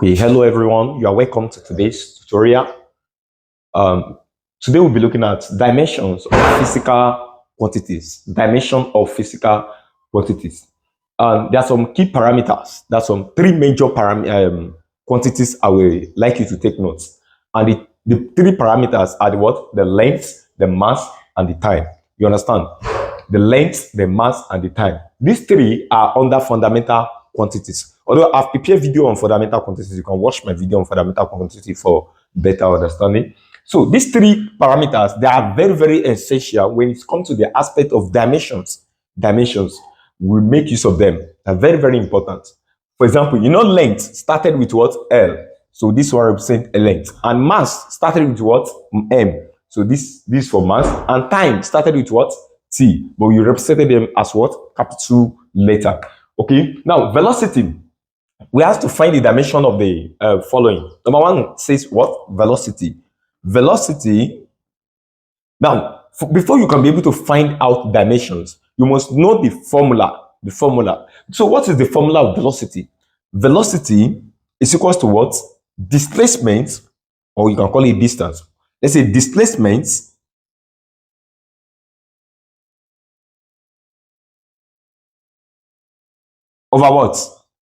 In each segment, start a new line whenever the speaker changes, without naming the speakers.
Okay, hello everyone. You are welcome to today's tutorial. Um, Today we'll be looking at dimensions of physical quantities. Dimension of physical quantities. There are some key parameters. There are some three major quantities I will like you to take notes. And the three parameters are the what? The length, the mass, and the time. You understand? The length, the mass, and the time. These three are under fundamental quantities. Although I've prepared video on fundamental quantities, you can watch my video on fundamental quantity for better understanding. So these three parameters, they are very, very essential when it comes to the aspect of dimensions. Dimensions, we make use of them. They're very, very important. For example, length started with what? L. So this one represents a length. And mass started with what? M. So this for mass. And time started with what? T. But we represented them as what? Capital letter. Okay. Now, velocity. We have to find the dimension of the following. Number one says what? Velocity. Velocity. Now, before you can be able to find out dimensions, you must know the formula. The formula. So what is the formula of velocity? Velocity is equals to what? Displacement, or you can call it distance. Let's say displacement over what?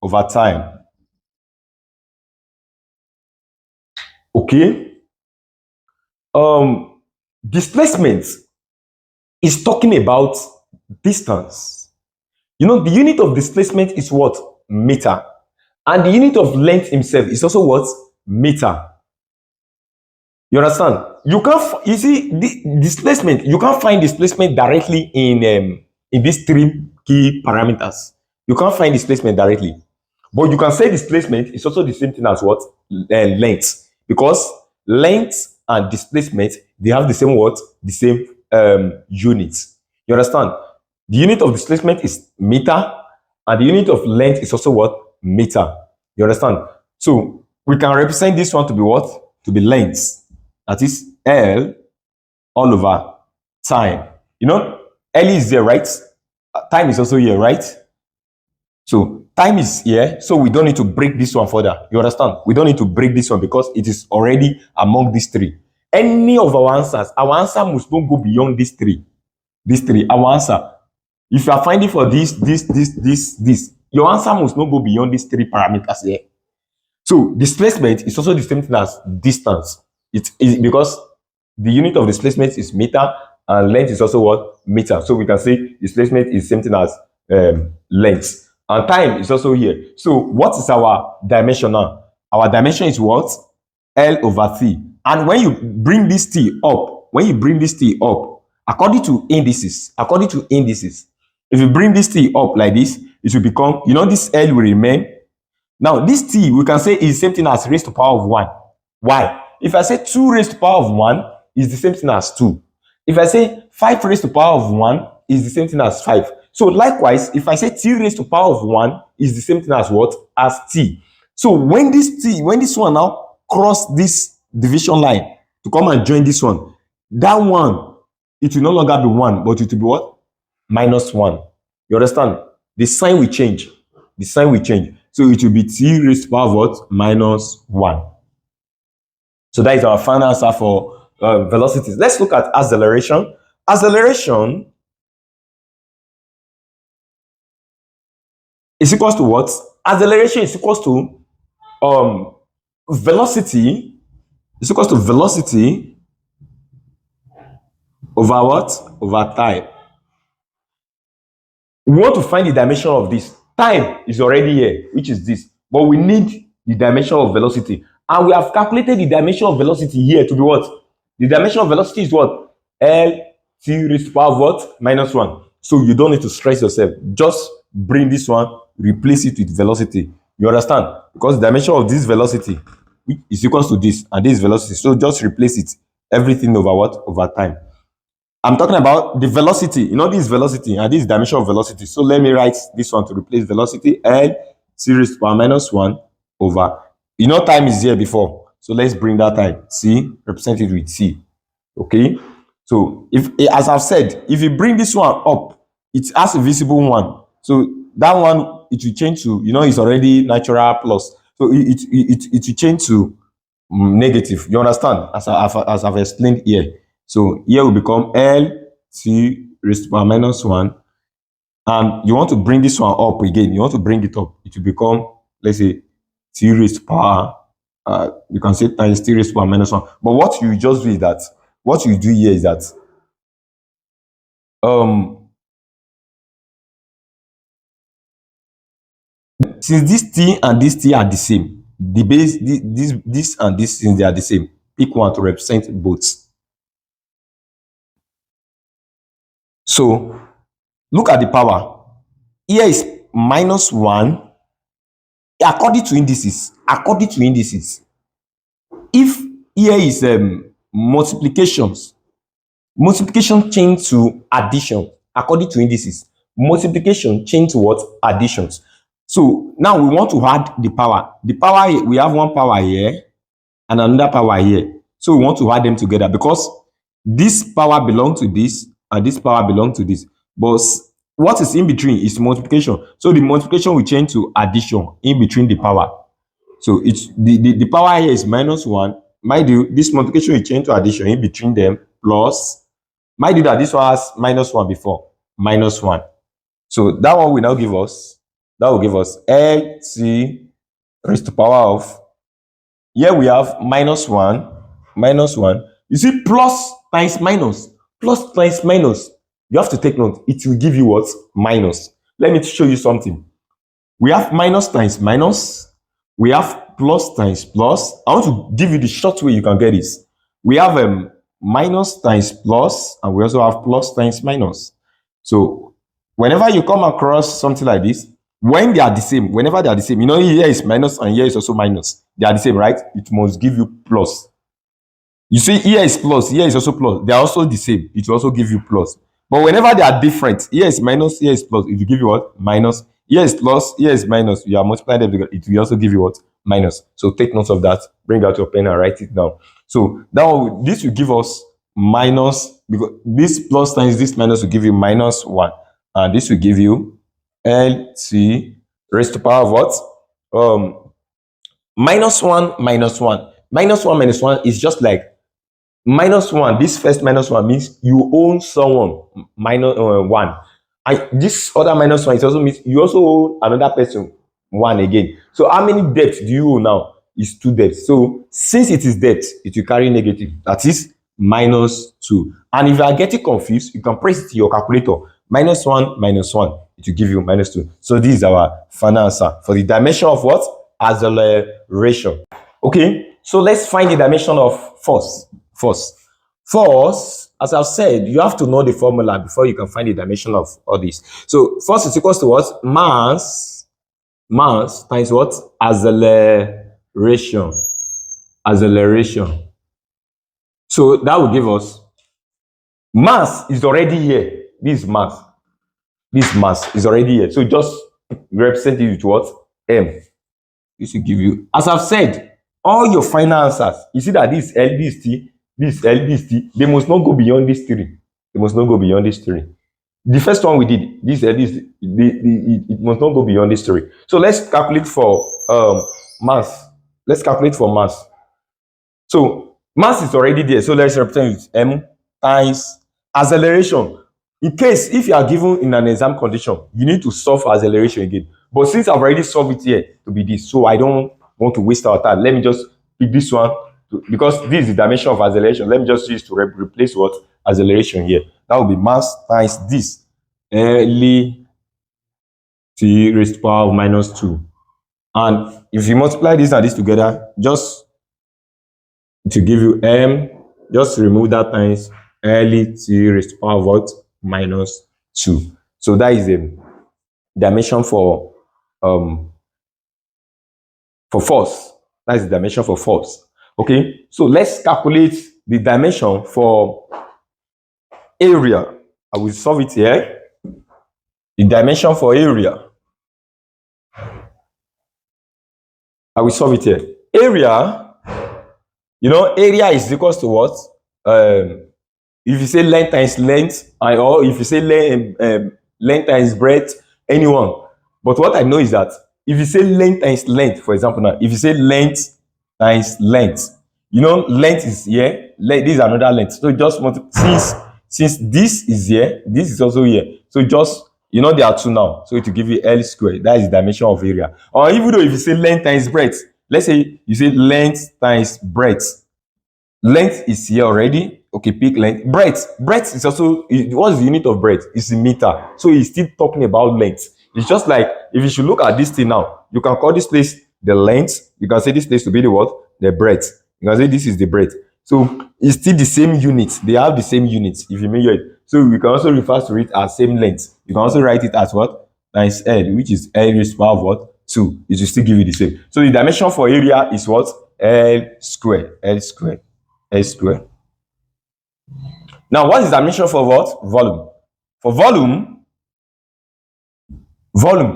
Over time. Okay. Displacement is talking about distance. The unit of displacement is what? Meter. And the unit of length himself is also what? Meter. You understand? You can't, you see, the displacement, you can't find displacement directly in these three key parameters. You can't find displacement directly. But you can say displacement is also the same thing as what? Length. Because length and displacement, they have the same what? The same units. You understand? The unit of displacement is meter, and the unit of length is also what? Meter. You understand? So we can represent this one to be what? To be length. That is L all over time. L is there, right? Time is also here, right? So time is here, so we don't need to break this one further. You understand? We don't need to break this one because it is already among these three. Any of our answer must not go beyond these three. These three, our answer. If you are finding for this, your answer must not go beyond these three parameters here. So displacement is also the same thing as distance. It is because the unit of displacement is meter and length is also what? Meter. So we can say displacement is the same thing as length. And time is also here. So what is our dimension now? Our dimension is what? L over T. And when you bring this T up, according to indices, if you bring this T up like this, it will become, this L will remain. Now, this T, we can say is the same thing as raised to the power of 1. Why? If I say 2 raised to the power of 1, is the same thing as 2. If I say 5 raised to the power of 1, is the same thing as 5. So likewise, if I say T raised to the power of 1, is the same thing as what? As T. So when this one now cross this division line to come and join this one, that one, it will no longer be 1, but it will be what? Minus 1. You understand? The sign will change. So it will be T raised to the power of what? Minus 1. So that is our final answer for velocities. Let's look at acceleration. Acceleration is equals to what? Acceleration is equals to velocity is equals to velocity over what? Over time. We want to find the dimension of this. Time is already here, which is this. But we need the dimension of velocity. And we have calculated the dimension of velocity here to be what? The dimension of velocity is what? L T raised to the power of what? Minus 1. So you don't need to stress yourself. Just bring this one, replace it with velocity. You understand? Because the dimension of this velocity is equals to this, and this velocity. So just replace it. Everything over what? Over time. I'm talking about the velocity. This velocity and this dimension of velocity. So let me write this one to replace velocity. L T raised to the power minus 1 over. Time is here before. So let's bring that time. C, represent it with C. Okay. So as I've said, if you bring this one up, it has a visible one. So that one, it will change to, it's already natural plus. So it will change to negative. You understand? As I've explained here. So here will become L T raised to power minus 1. And you want to bring this one up again. You want to bring it up. It will become, let's say, T raised to power. You can say times T raised to power minus 1. But what you just do is that, what you do here is that, um, since this T and this T are the same, the base, this and this, since they are the same, pick one to represent both. So look at the power. Here is minus 1 according to indices. According to indices. If here is multiplications, multiplication change to addition according to indices. Multiplication change to what? Additions. So now we want to add the power. The power, we have one power here and another power here. So we want to add them together because this power belongs to this and this power belongs to this. But what is in between is multiplication. So the multiplication will change to addition in between the power. So it's the power here is minus 1. Mind you, this multiplication will change to addition in between them plus. Mind you that this one has minus 1 before. Minus 1. So that one will now give us, that will give us LT raised to power of, here we have minus 1, minus 1. You see, plus times minus, plus times minus. You have to take note. It will give you what? Minus. Let me show you something. We have minus times minus. We have plus times plus. I want to give you the short way you can get this. We have minus times plus, and we also have plus times minus. So whenever you come across something like this, when they are the same, whenever they are the same, you know, here is minus and here is also minus. They are the same, right? It must give you plus. You see, here is plus, here is also plus. They are also the same. It will also give you plus. But whenever they are different, here is minus, here is plus. It will give you what? Minus. Here is plus, here is minus. You are multiplying them together. It will also give you what? Minus. So take note of that. Bring out your pen and write it down. So that one, this will give us minus, because this plus times this minus will give you minus 1. And this will give you LT raised to power of what? Minus 1 minus 1. Minus 1 minus 1 is just like minus 1. This first minus 1 means you own someone minus 1. And this other minus 1, it also means you also own another person 1 again. So how many debts do you owe now? Is 2 debts. So since it is debt, it will carry negative. That is minus 2. And if you are getting confused, you can press it to your calculator. Minus 1 minus 1. It will give you minus 2. So this is our final answer for the dimension of what? Acceleration. Okay, so let's find the dimension of force. Force, as I've said, you have to know the formula before you can find the dimension of all this. So force is equals to what? Mass times what? Acceleration. So that will give us, mass is already here. This mass is already here. So just represent it with what? M. This will give you, as I've said, all your final answers. You see that this L, this T, this L, this T, they must not go beyond this 3. They must not go beyond this 3. The first one we did, this L, this, it must not go beyond this 3. So let's calculate for mass. Let's calculate for mass. So mass is already there. So let's represent with M times acceleration. In case if you are given in an exam condition, you need to solve for acceleration again. But since I've already solved it here to be this, so I don't want to waste our time. Let me just pick this one because this is the dimension of acceleration. Let me just use to replace what? Acceleration here. That will be mass times this. L T raised to power of minus 2. And if you multiply this and this together, just to give you M, just remove that times L T raised to power of what? Minus 2. So that is the dimension for force. That is the dimension for force. Okay, so let's calculate the dimension for area. I will solve it here. The dimension for area, I will solve it here. Area, you know, area is equals to what? If you say length times length, or if you say length times breadth, anyone. But what I know is that if you say length times length, for example, now, if you say length times length, you know, length is here, this is another length. So just since this is here, this is also here. So just, you know, there are two now. So it will give you L squared. That is the dimension of area. Or even though if you say length times breadth, let's say you say length times breadth. Length is here already. Okay, pick length. Breadth is also, what's the unit of breadth? It's in meter. So he's still talking about length. It's just like, if you should look at this thing now, you can call this place the length. You can say this place to be the what? The breadth. You can say this is the breadth. So it's still the same units. They have the same units if you measure it. So we can also refer to it as same length. You can also write it as what? Times L, which is L raised to the power of what? 2. It will still give you the same. So the dimension for area is what? L squared. L squared. L squared. Now, what is the dimension for what? Volume. For volume,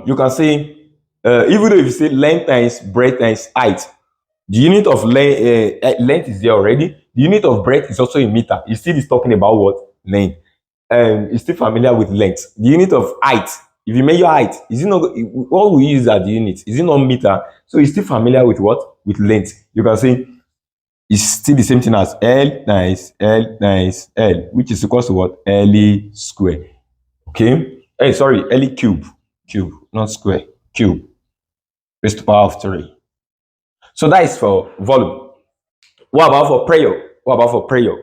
you can say, even though if you say length times breadth times height, the unit of length is there already. The unit of breadth is also in meter. It still is talking about what? Length. It's still familiar with length. The unit of height, if you measure height, is it not what we use as the unit? Is it not meter? So it's still familiar with what? With length. You can say it's still the same thing as L times L, which is equal to what? L square. Okay? Hey, sorry, L cube. Cube, not square. Cube. Raised to the power of 3. So that is for volume. What about for pressure? What about for pressure?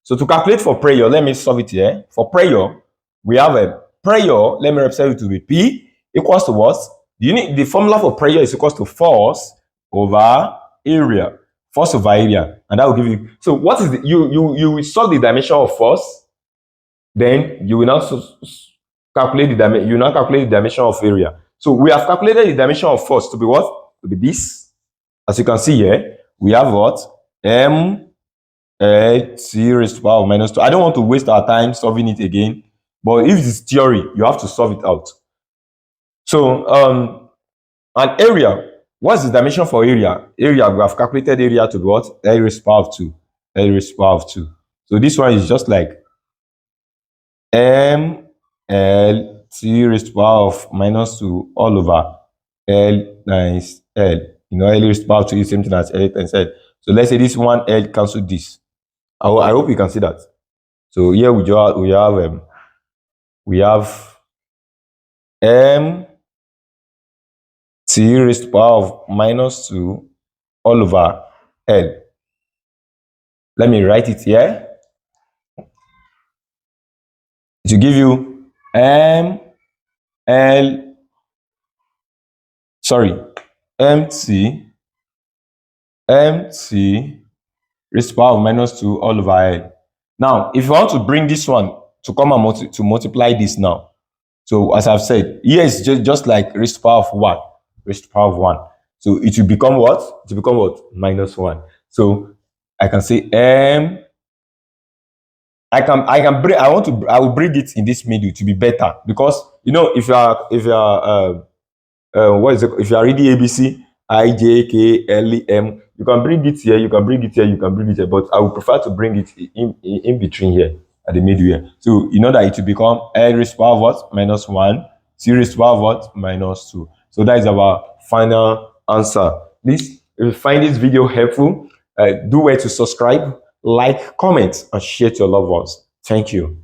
So to calculate for pressure, let me solve it here. For pressure, we have a pressure, let me represent it to be P equals to what? The formula for pressure is equals to force over area. Force over area. And that will give you, so what is the, you will solve the dimension of force, then you will now calculate the dimension, you now calculate the dimension of area. So we have calculated the dimension of force to be what? To be this. As you can see here, we have what? M T raised to the power of minus 2. I don't want to waste our time solving it again, but if it's theory, you have to solve it out. So an area, what's the dimension for area? Area, we have calculated area to be what? L raised to the power of 2. L raised to the power of 2. So this one is just like M L T raised to the power of minus 2 all over L times L. You know, L raised to the power of 2 is the same thing as L times L. So let's say this one L cancel this. I hope you can see that. So here we have M T raised to the power of minus 2 all over L. Let me write it here. It will give you M T raised to the power of minus 2 all over L. Now, if you want to bring this one to come and to multiply this now, so as I've said, here is just like raised to the power of 1, raised to the power of 1. So it will become what? It will become what? Minus 1. So I can say I will bring it in this middle to be better, because you know, if you are what is it? If you are reading ABC, I, J, K, L, M, you can bring it here, you can bring it here, you can bring it here, but I would prefer to bring it in between here, at the middle here. So you know that it will become L raised to the power of what? Minus 1, C raised to the power of what? Minus 2. So that is our final answer. Please, if you find this video helpful, do well to subscribe, like, comment, and share to your loved ones. Thank you.